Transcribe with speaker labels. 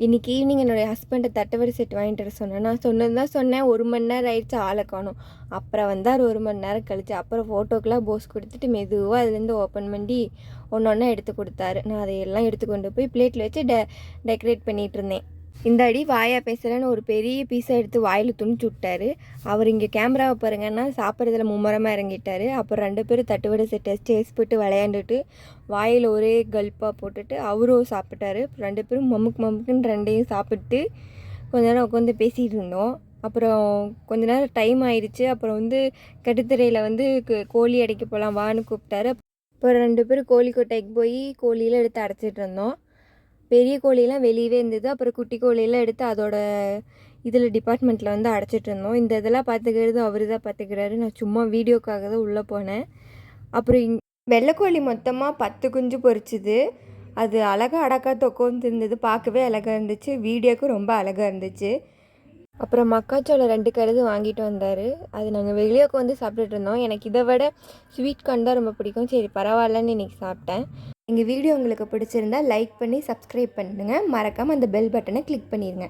Speaker 1: இன்றைக்கி ஈவினிங் என்னுடைய ஹஸ்பண்டை தட்டுவடை செட் வாங்கிட்டு வர சொன்னேன். நான் சொன்னது தான் சொன்னேன், 1 மணி நேரம் ஆயிடுச்சு, ஆளை காணோம். அப்புறம் வந்தார் 1 மணி நேரம் கழிச்சு. அப்புறம் ஃபோட்டோக்கெலாம் போஸ் கொடுத்துட்டு மெதுவாக அதுலேருந்து ஓப்பன் பண்ணி ஒன்று ஒன்றா எடுத்து கொடுத்தாரு. நான் அதையெல்லாம் எடுத்து கொண்டு போய் பிளேட்டில் வச்சு டெக்கரேட் பண்ணிகிட்டு இருந்தேன். இந்த அடி வாயா பேசுகிறேன்னு ஒரு பெரிய பீஸை எடுத்து வாயில் துணிச்சு விட்டார். அவர் இங்கே கேமராவை பாருங்கன்னா சாப்பிட்றதுல மும்முரமாக இறங்கிட்டார். அப்புறம் 2 பேரும் தட்டுவடை செட்டை சேஸ் போட்டு விளையாண்டுட்டு வாயில் ஒரே கல்ப்பாக போட்டுட்டு அவரும் சாப்பிட்டாரு. 2 பேரும் மம்முக்குன்னு 2ஐயும் சாப்பிட்டு கொஞ்ச நேரம் உட்காந்து பேசிகிட்டு இருந்தோம். அப்புறம் கொஞ்ச நேரம் டைம் ஆயிடுச்சு. அப்புறம் கட்டுத்தரையில் கோழி அடைக்க போகலாம் வான்னு கூப்பிட்டாரு. அப்புறம் 2 பேரும் கோழி கொட்டைக்கு போய் கோழியில் எடுத்து அடைச்சிட்டு இருந்தோம். பெரிய கோழியெல்லாம் வெளியவே இருந்தது. அப்புறம் குட்டி கோழியெல்லாம் எடுத்து அதோட டிபார்ட்மெண்ட்டில் அடைச்சிட்டு இருந்தோம். இந்த இதெல்லாம் பார்த்துக்கிறது அவர் தான் பார்த்துக்கிறாரு. நான் சும்மா வீடியோக்காக தான் உள்ளே போனேன். அப்புறம் வெள்ளைக்கோழி மொத்தமாக 10 குஞ்சு பொரிச்சுது. அது அழகாக அடக்காத்து உட்காந்து இருந்தது. பார்க்கவே அழகாக இருந்துச்சு. வீடியோக்கும் ரொம்ப அழகாக இருந்துச்சு. அப்புறம் மக்காச்சோளம் 2 கருது வாங்கிட்டு வந்தார். அது நாங்கள் வெளியே உட்காந்து சாப்பிட்டுட்டு இருந்தோம். எனக்கு இதை விட ஸ்வீட் கார்ன் தான் ரொம்ப பிடிக்கும். சரி பரவாயில்லன்னு இன்றைக்கி சாப்பிட்டேன். எங்கள் வீடியோ உங்களுக்கு பிடிச்சிருந்தா லைக் பண்ணி சப்ஸ்கிரைப் பண்ணுங்கள். மறக்காமல் அந்த பெல் பட்டனை கிளிக் பண்ணிடுங்க.